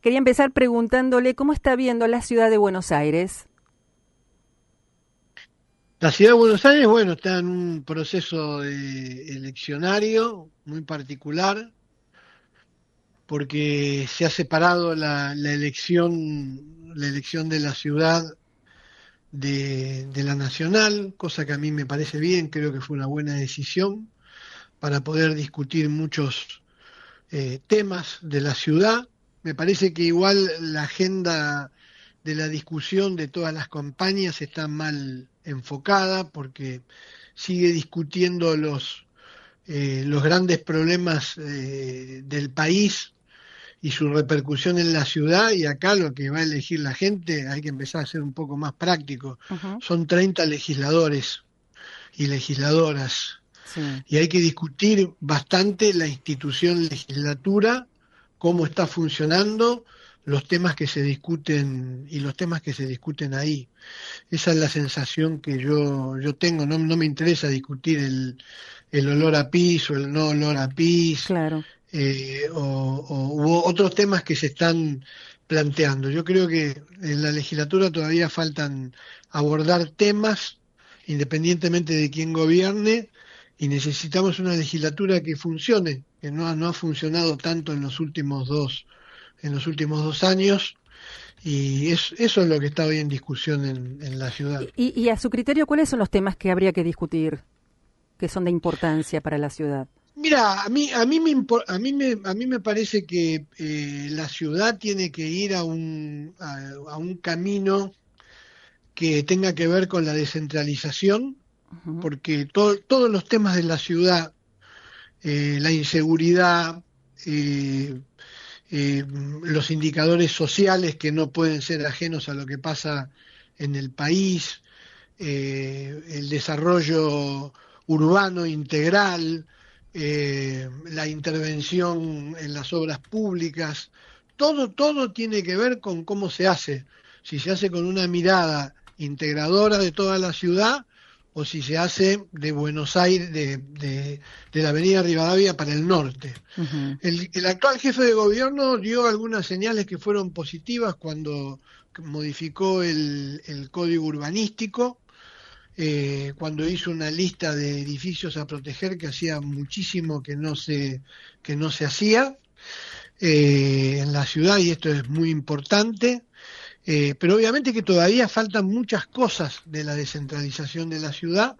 Quería empezar preguntándole cómo está viendo la ciudad de Buenos Aires. La ciudad de Buenos Aires, bueno, está en un proceso eleccionario muy particular porque se ha separado la elección de la ciudad de la nacional, cosa que a mí me parece bien, creo que fue una buena decisión para poder discutir muchos temas de la ciudad. Me parece que igual la agenda de la discusión de todas las campañas está mal enfocada porque sigue discutiendo los grandes problemas del país y su repercusión en la ciudad, y acá lo que va a elegir la gente hay que empezar a ser un poco más práctico. Ujú. Son 30 legisladores y legisladoras Sí. y hay que discutir bastante la institución legislatura, cómo está funcionando, los temas que se discuten y los temas que se discuten ahí. Esa es la sensación que yo tengo. No, no me interesa discutir el olor a pis o el no olor a pis, Claro. u otros temas que se están planteando. Yo creo que en la legislatura todavía faltan abordar temas independientemente de quién gobierne, y necesitamos una legislatura que funcione, que no ha funcionado tanto en los últimos 2 años, y eso es lo que está hoy en discusión en la ciudad. Y a su criterio, ¿cuáles son los temas que habría que discutir, que son de importancia para la ciudad? Mira, a mí me parece que la ciudad tiene que ir a un camino que tenga que ver con la descentralización, Ujú. porque todos los temas de la ciudad, la inseguridad, eh, los indicadores sociales que no pueden ser ajenos a lo que pasa en el país, el desarrollo urbano integral, la intervención en las obras públicas, todo tiene que ver con cómo se hace. Si se hace con una mirada integradora de toda la ciudad o si se hace de Buenos Aires, de la avenida Rivadavia para el norte. Ujú. El actual jefe de gobierno dio algunas señales que fueron positivas cuando modificó el código urbanístico, cuando hizo una lista de edificios a proteger que hacía muchísimo que no se hacía en la ciudad, y esto es muy importante. Pero obviamente que todavía faltan muchas cosas de la descentralización de la ciudad,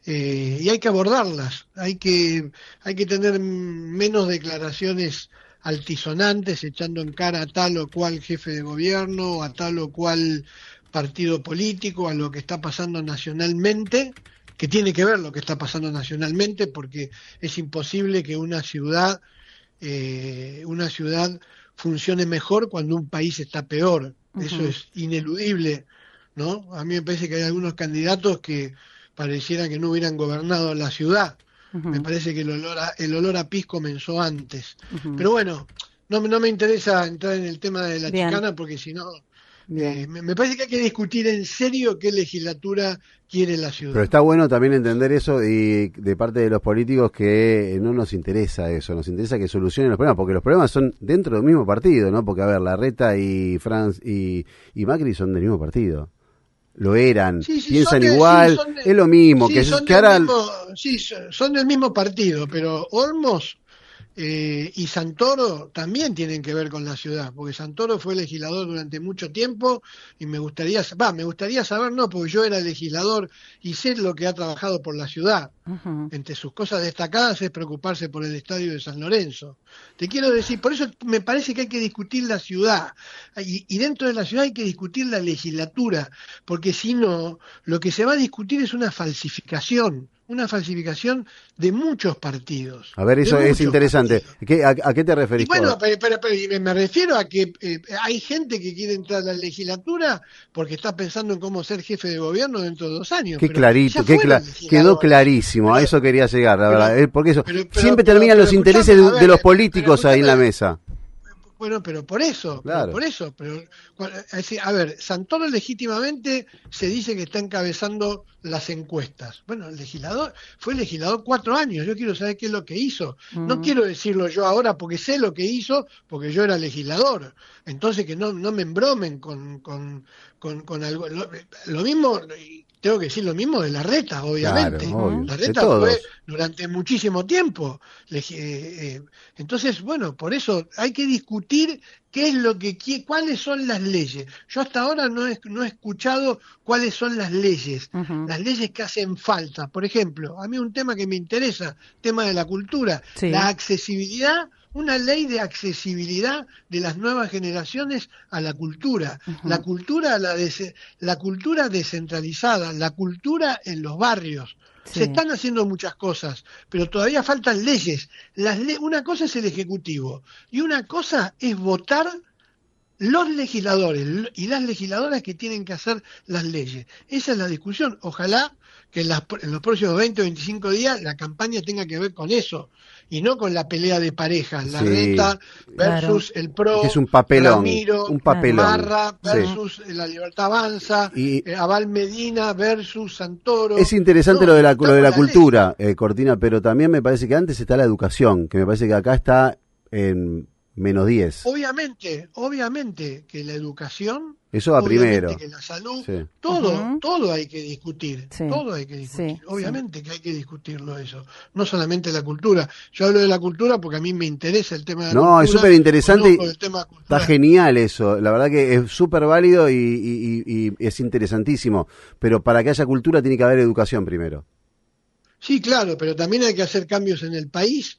y hay que abordarlas. Hay que tener menos declaraciones altisonantes echando en cara a tal o cual jefe de gobierno o a tal o cual partido político, a lo que está pasando nacionalmente, que tiene que ver lo que está pasando nacionalmente, porque es imposible que una ciudad funcione mejor cuando un país está peor. Eso Ujú. es ineludible, ¿no? A mí me parece que hay algunos candidatos que pareciera que no hubieran gobernado la ciudad. Me Ujú. parece que el olor a pis comenzó antes. Ujú. Pero bueno, no me interesa entrar en el tema de la Bien, chicana porque si no, bien. me parece que hay que discutir en serio qué legislatura quiere la Pero ciudad. está bueno también entender eso y de parte de los políticos que no nos interesa eso, nos interesa que solucionen los problemas, porque los problemas son dentro del mismo partido, ¿no? Porque, a ver, Larreta y y Macri son del mismo partido. Lo eran, Sí, sí, piensan igual, es lo mismo, sí, que ahora... sí, son del mismo partido, pero Olmos y Santoro también tienen que ver con la ciudad, porque Santoro fue legislador durante mucho tiempo y me gustaría saber, no, porque yo era legislador y sé lo que ha trabajado por la ciudad. Ujú. Entre sus cosas destacadas es preocuparse por el estadio de San Lorenzo. Te quiero decir, por eso me parece que hay que discutir la ciudad, y dentro de la ciudad hay que discutir la legislatura, porque si no, lo que se va a discutir es una falsificación de muchos partidos, A ver, de eso es muchos interesante. partidos. ¿A qué te Y referís bueno, con...? pero me refiero a que hay gente que quiere entrar a la legislatura porque está pensando en cómo ser jefe de gobierno dentro de 2 años, Qué pero ya clarito, fueron quedó legisladores. clarísimo, a Pero, eso quería llegar, la pero, verdad, porque eso, pero siempre terminan los escúchame, intereses a de ver, los pero políticos ahí en escúchame, la mesa. Bueno, pero por eso, Claro. es decir, a ver, Santoro legítimamente se dice que está encabezando las encuestas. Bueno, fue legislador 4 años, yo quiero saber qué es lo que hizo. No Mm. quiero decirlo yo ahora porque sé lo que hizo, porque yo era legislador. Entonces que no me embromen con algo. Lo mismo, y tengo que decir lo mismo de Larreta, Claro, obviamente. obvio. De Larreta fue todos. durante muchísimo tiempo. Entonces, bueno, por eso hay que discutir qué es cuáles son las leyes. Yo hasta ahora no he escuchado cuáles son Ujú. las leyes que hacen falta. Por ejemplo, a mí un tema que me interesa, tema de la cultura, la Sí. accesibilidad, una ley de accesibilidad de las nuevas generaciones a la cultura, Ujú. la cultura descentralizada, la cultura en los barrios. Se Sí. están haciendo muchas cosas, pero todavía faltan leyes. Una cosa es el Ejecutivo y una cosa es votar los legisladores y las legisladoras que tienen que hacer las leyes. Esa es la discusión. Ojalá que en los próximos 20 o 25 días la campaña tenga que ver con eso y no con la pelea de parejas, Sí. Larreta Claro. versus el Que es PRO, un papelón, Ramiro, un Claro. papelón. Marra Sí. Ujú. versus La Libertad Avanza, Y Abal Medina versus es Santoro. interesante No, lo de discutamos la la ley. cultura, Cortina, pero también me parece que antes está la educación, que me parece que acá está en -10. Obviamente que la educación, Eso va obviamente primero. que la salud, Sí. Ujú. todo hay que discutir, Sí. todo hay que Sí. discutir, Sí. obviamente que hay que discutirlo eso, no solamente la cultura. Yo hablo de la cultura porque a mí me interesa el tema de la No, es cultura, súper interesante conozco y el tema está cultural. genial eso. La verdad que es súper válido y es interesantísimo. Pero para que haya cultura tiene que haber educación primero. Sí, claro, pero también hay que hacer cambios en el país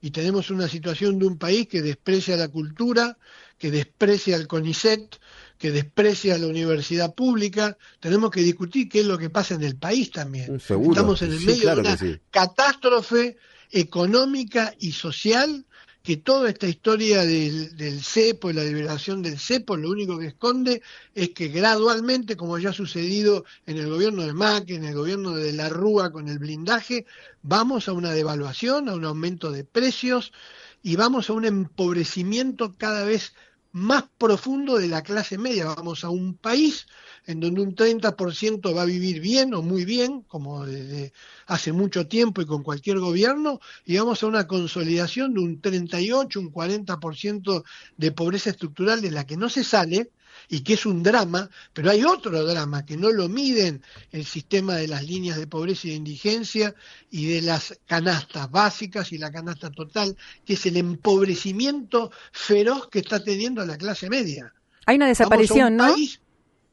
y tenemos una situación de un país que desprecia la cultura, que desprecia el CONICET, que desprecia la universidad pública. Tenemos que discutir qué es lo que pasa en el país también. Ujú. Seguro, Estamos en el sí, medio de claro que una sí. catástrofe económica y social que toda esta historia del cepo y la liberación del cepo lo único que esconde es que gradualmente, como ya ha sucedido en el gobierno de Macri, en el gobierno de la Rúa con el blindaje, vamos a una devaluación, a un aumento de precios y vamos a un empobrecimiento cada vez más profundo de la clase media. Vamos a un país en donde un 30% va a vivir bien o muy bien, como desde hace mucho tiempo y con cualquier gobierno, y vamos a una consolidación de un 38, un 40% de pobreza estructural de la que no se sale y que es un drama, pero hay otro drama que no lo miden el sistema de las líneas de pobreza y de indigencia y de las canastas básicas y la canasta total, que es el empobrecimiento feroz que está teniendo la clase media. Hay una Vamos a un desaparición, ¿no? país,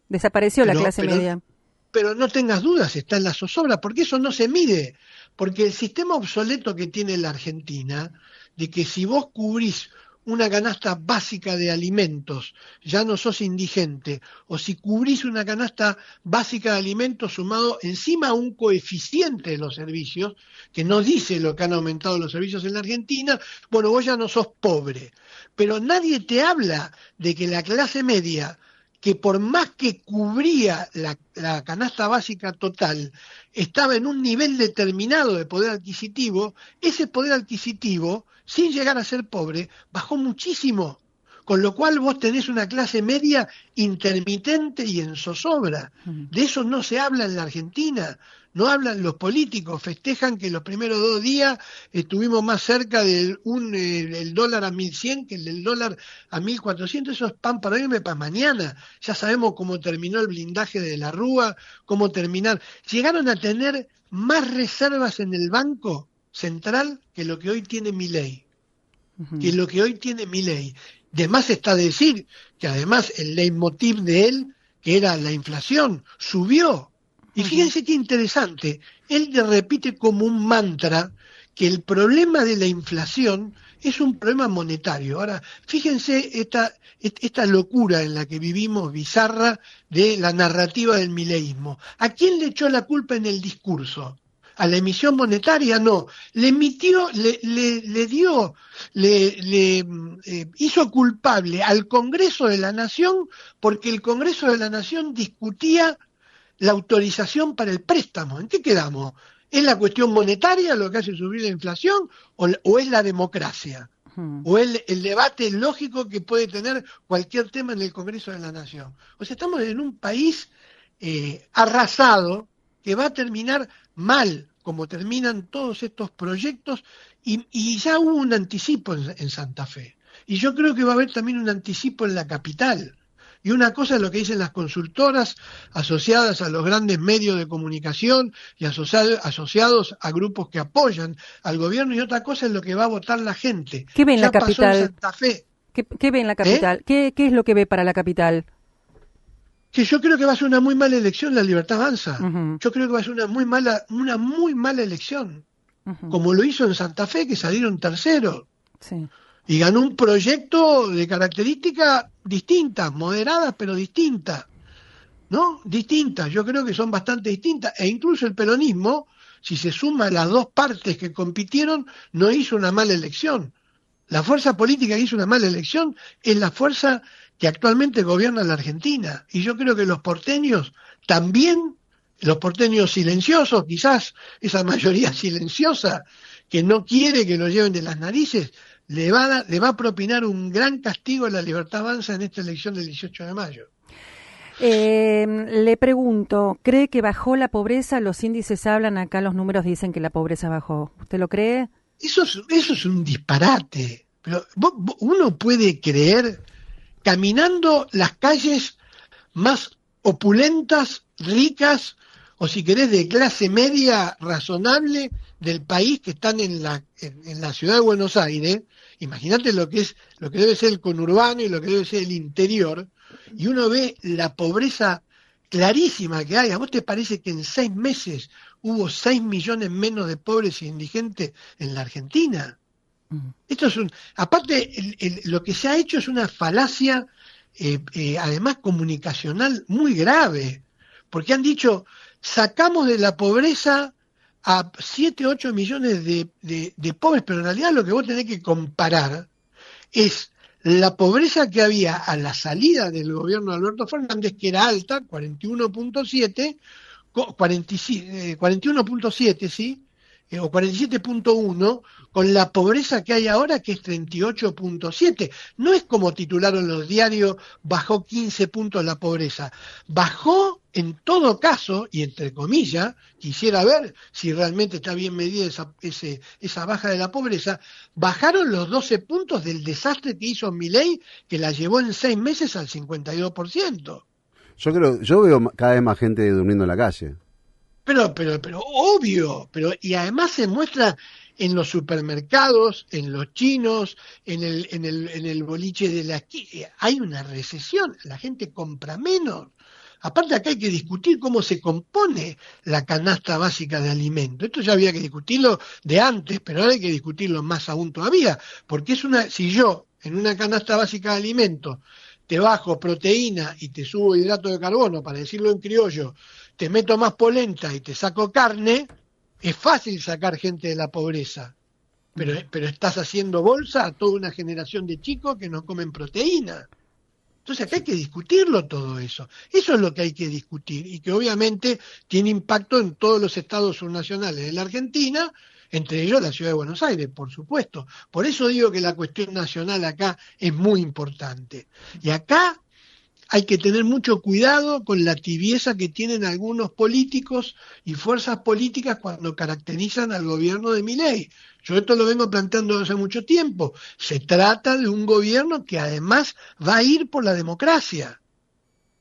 Desapareció la pero, clase pero, media. pero no tengas dudas, está en la zozobra, porque eso no se mide, porque el sistema obsoleto que tiene la Argentina, de que si vos cubrís una canasta básica de alimentos, ya no sos indigente, o si cubrís una canasta básica de alimentos sumado encima a un coeficiente de los servicios, que no dice lo que han aumentado los servicios en la Argentina, bueno, vos ya no sos pobre. Pero nadie te habla de que la clase media que por más que cubría la canasta básica total, estaba en un nivel determinado de poder adquisitivo, ese poder adquisitivo, sin llegar a ser pobre, bajó muchísimo. Con lo cual vos tenés una clase media intermitente y en zozobra. Ujú. De eso no se habla en la Argentina. No hablan los políticos, festejan que los primeros 2 días estuvimos más cerca el dólar a 1.100 que el del dólar a 1.400. Eso es pan para hoy y para mañana. Ya sabemos cómo terminó el blindaje de la Rúa, cómo terminar. Llegaron a tener más reservas en el Banco Central que lo que hoy tiene Milei. Que Ujú. lo que hoy tiene Milei. De más está decir que además el leitmotiv de él, que era la inflación, subió. Y Ujú. fíjense qué interesante, él le repite como un mantra que el problema de la inflación es un problema monetario. Ahora, fíjense esta locura en la que vivimos, bizarra, de la narrativa del mileísmo. ¿A quién le echó la culpa en el discurso? ¿A la emisión monetaria? No. Le emitió, le dio, hizo culpable al Congreso de la Nación porque el Congreso de la Nación discutía la autorización para el préstamo. ¿En qué quedamos? ¿Es la cuestión monetaria lo que hace subir la inflación o es la democracia? o el debate lógico que puede tener cualquier tema en el Congreso de la Nación. O sea, estamos en un país arrasado que va a terminar mal, como terminan todos estos proyectos, y ya hubo un anticipo en Santa Fe. Y yo creo que va a haber también un anticipo en la capital. Y una cosa es lo que dicen las consultoras asociadas a los grandes medios de comunicación y asociados a grupos que apoyan al gobierno, y otra cosa es lo que va a votar la gente. ¿Qué ve en ya la capital? pasó en Santa Fe. ¿Qué ve en la capital? ¿Qué es lo que ve para la capital? Que yo creo que va a ser una muy mala elección la Libertad Avanza. Uh-huh. Yo creo que va a ser una muy mala elección. Uh-huh. Como lo hizo en Santa Fe, que salieron terceros. Sí. Y ganó un proyecto de características distintas, moderadas, pero distintas. ¿No? Distintas, yo creo que son bastante distintas. E incluso el peronismo, si se suma a las dos partes que compitieron, no hizo una mala elección. La fuerza política que hizo una mala elección es la fuerza que actualmente gobierna la Argentina. Y yo creo que los porteños también, los porteños silenciosos, quizás esa mayoría silenciosa que no quiere que lo lleven de las narices, le va a propinar un gran castigo a la Libertad Avanza en esta elección del 18 de mayo. Le pregunto, ¿cree que bajó la pobreza? Los índices hablan, acá los números dicen que la pobreza bajó. ¿Usted lo cree? Eso es un disparate. Pero uno puede creer, caminando las calles más opulentas, ricas, o si querés de clase media razonable del país, que están en la ciudad de Buenos Aires, imagínate lo que debe ser el conurbano y lo que debe ser el interior, y uno ve la pobreza clarísima que hay. ¿A vos te parece que en 6 meses hubo 6 millones menos de pobres e indigentes en la Argentina? Esto es aparte, lo que se ha hecho es una falacia, además comunicacional muy grave, porque han dicho, sacamos de la pobreza a 7, 8 millones de pobres, pero en realidad lo que vos tenés que comparar es la pobreza que había a la salida del gobierno de Alberto Fernández, que era alta, 41.7, 41.7, ¿sí? O 47.1, con la pobreza que hay ahora, que es 38.7. No es como titularon los diarios, bajó 15 puntos la pobreza. Bajó, en todo caso, y entre comillas, quisiera ver si realmente está bien medida esa baja de la pobreza, bajaron los 12 puntos del desastre que hizo Milei, que la llevó en 6 meses al 52%. Yo veo cada vez más gente durmiendo en la calle. Pero obvio, y además se muestra en los supermercados, en los chinos, en el boliche de la esquina. Hay una recesión, la gente compra menos. Aparte acá hay que discutir cómo se compone la canasta básica de alimentos. Esto ya había que discutirlo de antes, pero ahora hay que discutirlo más aún todavía, porque si yo en una canasta básica de alimentos te bajo proteína y te subo hidrato de carbono, para decirlo en criollo, te meto más polenta y te saco carne, es fácil sacar gente de la pobreza, pero estás haciendo bolsa a toda una generación de chicos que no comen proteína. Entonces acá hay que discutirlo todo eso. Eso es lo que hay que discutir y que obviamente tiene impacto en todos los estados subnacionales de la Argentina, entre ellos la ciudad de Buenos Aires, por supuesto. Por eso digo que la cuestión nacional acá es muy importante. Y acá hay que tener mucho cuidado con la tibieza que tienen algunos políticos y fuerzas políticas cuando caracterizan al gobierno de Milei. Yo esto lo vengo planteando hace mucho tiempo. Se trata de un gobierno que además va a ir por la democracia.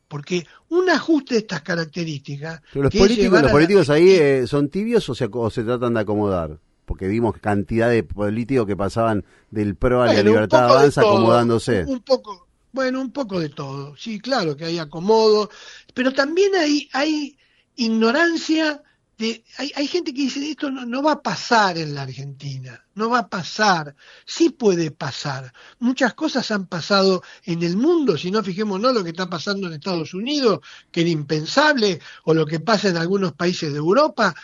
Porque un ajuste de estas características... Pero los políticos ahí son tibios o se tratan de acomodar. Porque vimos cantidad de políticos que pasaban del PRO a la Libertad Avanza acomodándose. Un poco de todo. Sí, claro que hay acomodo. Pero también hay ignorancia. Hay gente que dice, esto no va a pasar en la Argentina, no va a pasar, sí puede pasar. Muchas cosas han pasado en el mundo, si no fijémonos lo que está pasando en Estados Unidos, que era impensable, o lo que pasa en algunos países de Europa.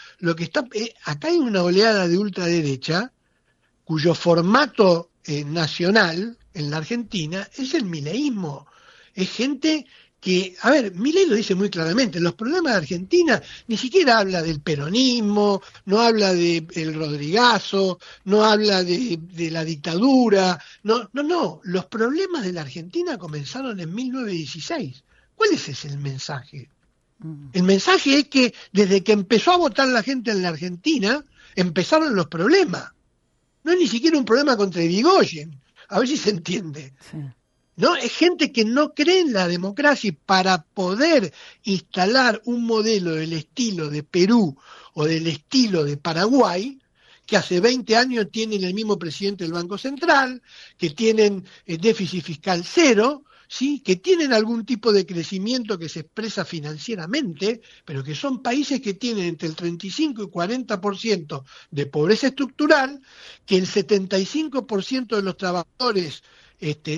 Acá hay una oleada de ultraderecha, cuyo formato nacional en la Argentina es el mileísmo. Es gente a ver, Milei lo dice muy claramente, los problemas de Argentina ni siquiera habla del peronismo, no habla del Rodrigazo, no habla de la dictadura, no, los problemas de la Argentina comenzaron en 1916. ¿Cuál es ese el mensaje? El mensaje es que desde que empezó a votar la gente en la Argentina, empezaron los problemas. No es ni siquiera un problema contra Irigoyen, a ver si se entiende. Sí. ¿No? Es gente que no cree en la democracia, y para poder instalar un modelo del estilo de Perú o del estilo de Paraguay, que hace 20 años tienen el mismo presidente del Banco Central, que tienen déficit fiscal cero, ¿sí? Que tienen algún tipo de crecimiento que se expresa financieramente, pero que son países que tienen entre el 35 y 40% de pobreza estructural, que el 75% de los trabajadores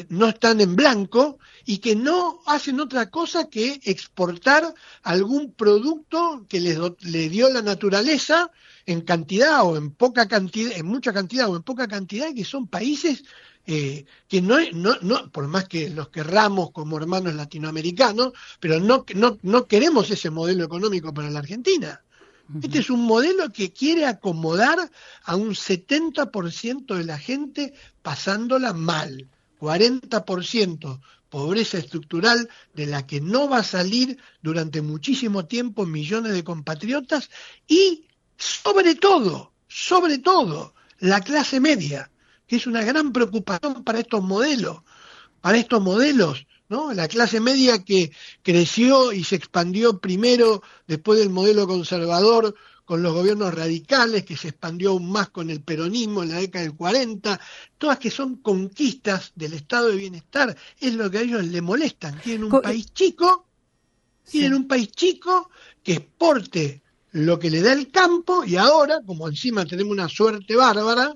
no están en blanco y que no hacen otra cosa que exportar algún producto que le dio la naturaleza en cantidad o en poca cantidad, en mucha cantidad o en poca cantidad, y que son países que no, por más que los querramos como hermanos latinoamericanos, pero no queremos ese modelo económico para la Argentina. Este es un modelo que quiere acomodar a un 70% de la gente pasándola mal. 40% pobreza estructural de la que no va a salir durante muchísimo tiempo millones de compatriotas, y sobre todo, la clase media, que es una gran preocupación para estos modelos, ¿no? La clase media que creció y se expandió primero después del modelo conservador con los gobiernos radicales, que se expandió aún más con el peronismo en la década del 40, todas que son conquistas del estado de bienestar, es lo que a ellos les molestan. Tienen un país chico que exporte lo que le da el campo, y ahora, como encima tenemos una suerte bárbara,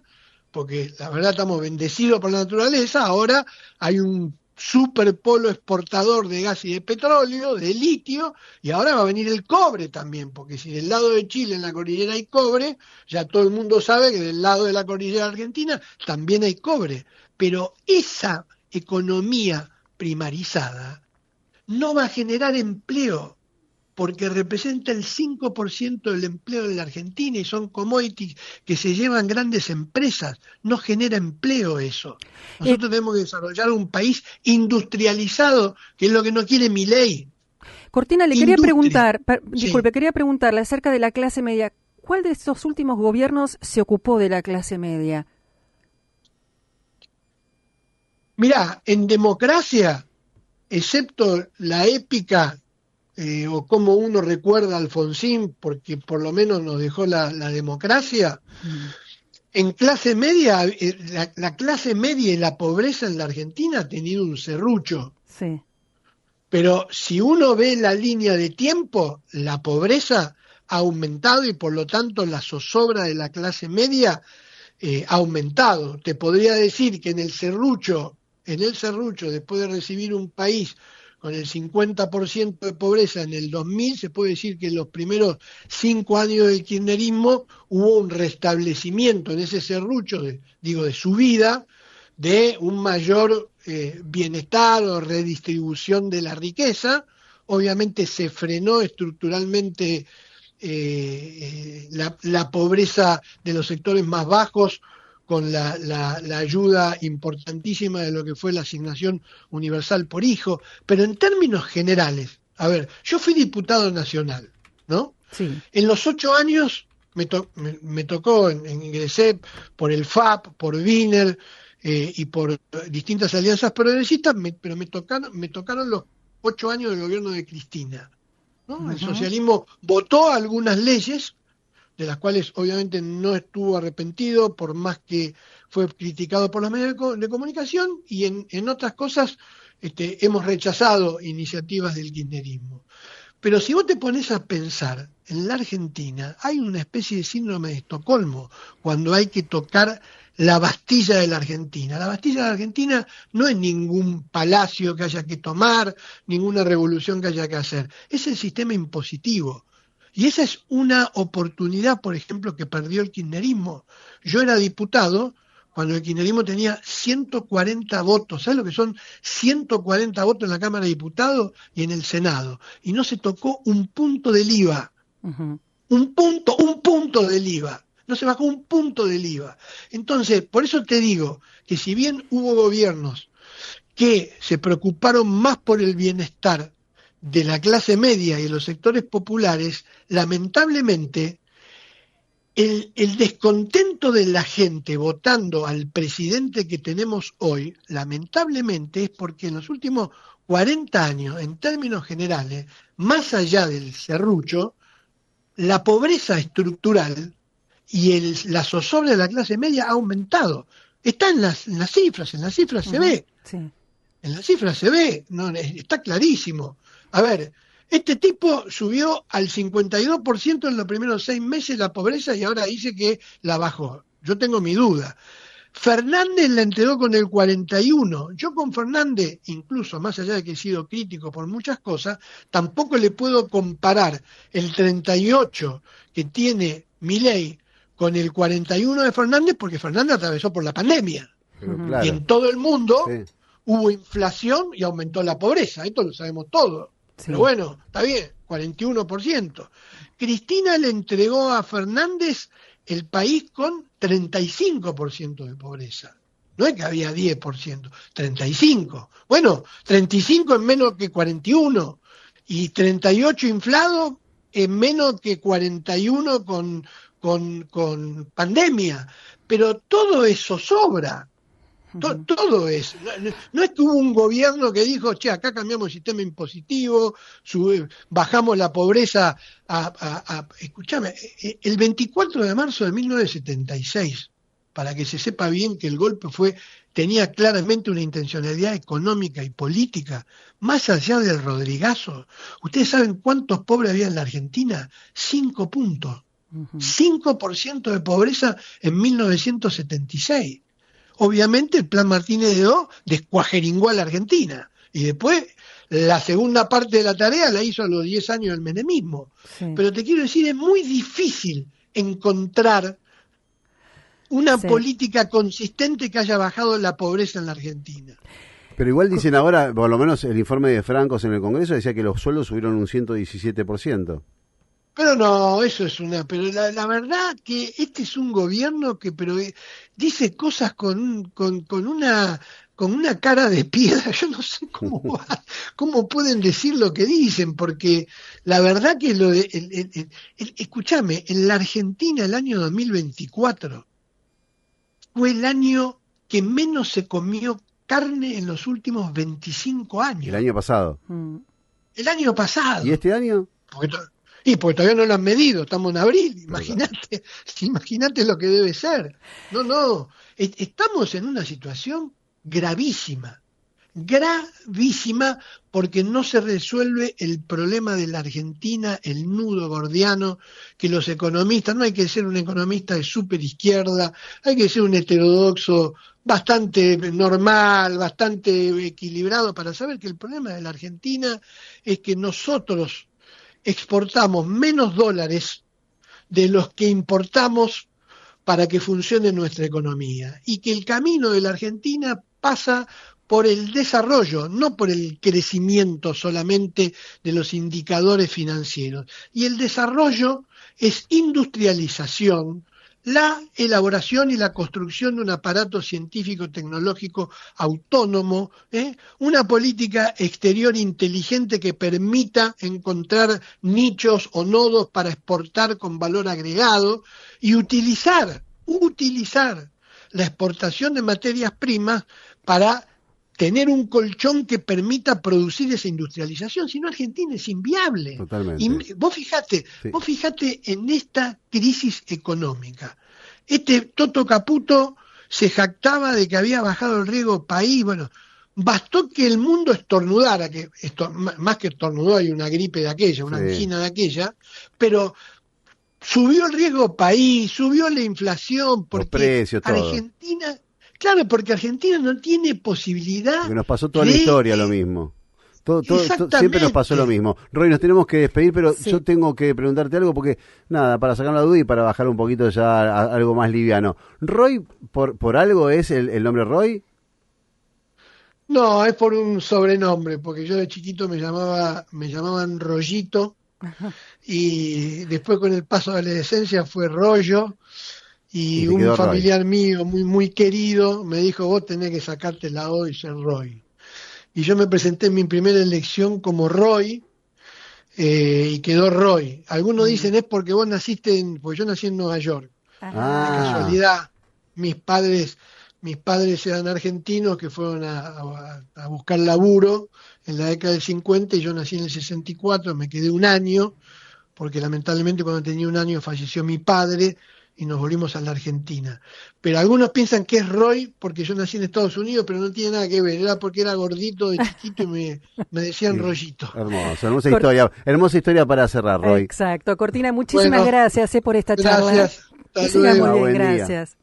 porque la verdad estamos bendecidos por la naturaleza, ahora hay un superpolo exportador de gas y de petróleo, de litio, y ahora va a venir el cobre también, porque si del lado de Chile en la cordillera hay cobre, ya todo el mundo sabe que del lado de la cordillera argentina también hay cobre. Pero esa economía primarizada no va a generar empleo, porque representa el 5% del empleo de la Argentina y son commodities que se llevan grandes empresas. No genera empleo eso. Nosotros tenemos que desarrollar un país industrializado, que es lo que no quiere Milei. Cortina, le quería preguntar, disculpe, quería preguntarle acerca de la clase media. ¿Cuál de estos últimos gobiernos se ocupó de la clase media? Mirá, en democracia, excepto la épica o como uno recuerda a Alfonsín, porque por lo menos nos dejó la democracia, en clase media, la clase media y la pobreza en la Argentina ha tenido un serrucho. Sí. Pero si uno ve la línea de tiempo, la pobreza ha aumentado y por lo tanto la zozobra de la clase media ha aumentado. Te podría decir que en el serrucho, después de recibir un país con el 50% de pobreza en el 2000, se puede decir que en los primeros 5 años del kirchnerismo hubo un restablecimiento en ese serrucho, de subida, de un mayor bienestar o redistribución de la riqueza. Obviamente se frenó estructuralmente la pobreza de los sectores más bajos, con la ayuda importantísima de lo que fue la asignación universal por hijo, pero en términos generales, a ver, yo fui diputado nacional, ¿no? Sí. En los 8 años me tocó, ingresé por el FAP, por Wiener y por distintas alianzas progresistas, pero me tocaron los 8 años del gobierno de Cristina, ¿no? El socialismo votó algunas leyes, de las cuales obviamente no estuvo arrepentido, por más que fue criticado por los medios de comunicación, y en otras cosas hemos rechazado iniciativas del kirchnerismo. Pero si vos te pones a pensar, en la Argentina hay una especie de síndrome de Estocolmo cuando hay que tocar la Bastilla de la Argentina. La Bastilla de la Argentina no es ningún palacio que haya que tomar, ninguna revolución que haya que hacer, es el sistema impositivo. Y esa es una oportunidad, por ejemplo, que perdió el kirchnerismo. Yo era diputado cuando el kirchnerismo tenía 140 votos. ¿Sabes lo que son 140 votos en la Cámara de Diputados y en el Senado? Y no se tocó un punto del IVA. Uh-huh. Un punto del IVA. No se bajó un punto del IVA. Entonces, por eso te digo que si bien hubo gobiernos que se preocuparon más por el bienestar de la clase media y de los sectores populares, lamentablemente el descontento de la gente votando al presidente que tenemos hoy, lamentablemente es porque en los últimos 40 años, en términos generales, más allá del serrucho, la pobreza estructural y la zozobra de la clase media ha aumentado. Está en las cifras se ve. Sí. En las cifras se ve, no, está clarísimo. A ver, este tipo subió al 52% en los primeros 6 meses la pobreza y ahora dice que la bajó. Yo tengo mi duda. Fernández la entregó con el 41%. Yo con Fernández, incluso más allá de que he sido crítico por muchas cosas, tampoco le puedo comparar el 38% que tiene Milei con el 41% de Fernández, porque Fernández atravesó por la pandemia. Claro. Y en todo el mundo hubo inflación y aumentó la pobreza. Esto lo sabemos todos. Sí. Pero bueno, está bien, 41%. Cristina le entregó a Fernández el país con 35% de pobreza. No es que había 10%, 35%. Bueno, 35 es menos que 41 y 38 inflado es menos que 41 con pandemia. Pero todo eso sobra. Todo es. No es que hubo un gobierno que dijo, che, acá cambiamos el sistema impositivo, bajamos la pobreza escúchame, el 24 de marzo de 1976, para que se sepa bien que el golpe tenía claramente una intencionalidad económica y política, más allá del Rodrigazo. ¿Ustedes saben cuántos pobres había en la Argentina? 5 puntos. 5% de pobreza en 1976. Obviamente el plan Martínez de O descuajeringó a la Argentina y después la segunda parte de la tarea la hizo a los 10 años del menemismo. Sí. Pero te quiero decir, es muy difícil encontrar una política consistente que haya bajado la pobreza en la Argentina. Pero igual dicen ahora, por lo menos el informe de Francos en el Congreso decía que los sueldos subieron un 117%. Pero no, eso es pero la verdad que este es un gobierno que dice cosas con una cara de piedra. Yo no sé cómo pueden decir lo que dicen, porque la verdad que escúchame, en la Argentina el año 2024 fue el año que menos se comió carne en los últimos 25 años. El año pasado. El año pasado. ¿Y este año? Porque todavía no lo han medido, estamos en abril, imagínate lo que debe ser. No, estamos en una situación gravísima porque no se resuelve el problema de la Argentina, el nudo gordiano, que los economistas, no hay que ser un economista de súper izquierda, hay que ser un heterodoxo bastante normal, bastante equilibrado para saber que el problema de la Argentina es que nosotros exportamos menos dólares de los que importamos para que funcione nuestra economía y que el camino de la Argentina pasa por el desarrollo, no por el crecimiento solamente de los indicadores financieros. Y el desarrollo es industrialización, la elaboración y la construcción de un aparato científico-tecnológico autónomo, una política exterior inteligente que permita encontrar nichos o nodos para exportar con valor agregado y utilizar la exportación de materias primas para tener un colchón que permita producir esa industrialización, si no Argentina es inviable. Totalmente. Y vos fijate en esta crisis económica. Toto Caputo se jactaba de que había bajado el riesgo país, bueno, bastó que el mundo estornudara, que más que estornudó hay una gripe de aquella, una angina de aquella, pero subió el riesgo país, subió la inflación, porque los precios, Argentina... Claro, porque Argentina no tiene posibilidad. Porque nos pasó toda la historia lo mismo. Siempre nos pasó lo mismo. Roy, nos tenemos que despedir, pero sí. yo tengo que preguntarte algo porque, nada, para sacar la duda y para bajar un poquito ya a algo más liviano. ¿Roy, por algo es el nombre Roy? No, es por un sobrenombre, porque yo de chiquito me llamaban Rollito, y después con el paso de la adolescencia fue Rollo, y un familiar mío muy, muy querido me dijo, vos tenés que sacarte la O y ser Roy. Y yo me presenté en mi primera elección como Roy, y quedó Roy. Algunos dicen es porque vos porque yo nací en Nueva York. De casualidad, mis padres eran argentinos que fueron a buscar laburo en la década del 50 y yo nací en el 64, me quedé un año, porque lamentablemente cuando tenía un año falleció mi padre y nos volvimos a la Argentina. Pero algunos piensan que es Roy porque yo nací en Estados Unidos, pero no tiene nada que ver, era porque era gordito de chiquito y me decían Rollito. Hermosa historia para cerrar, Roy. Exacto. Cortina, muchísimas gracias por esta charla. Gracias. Que siga muy bien, gracias.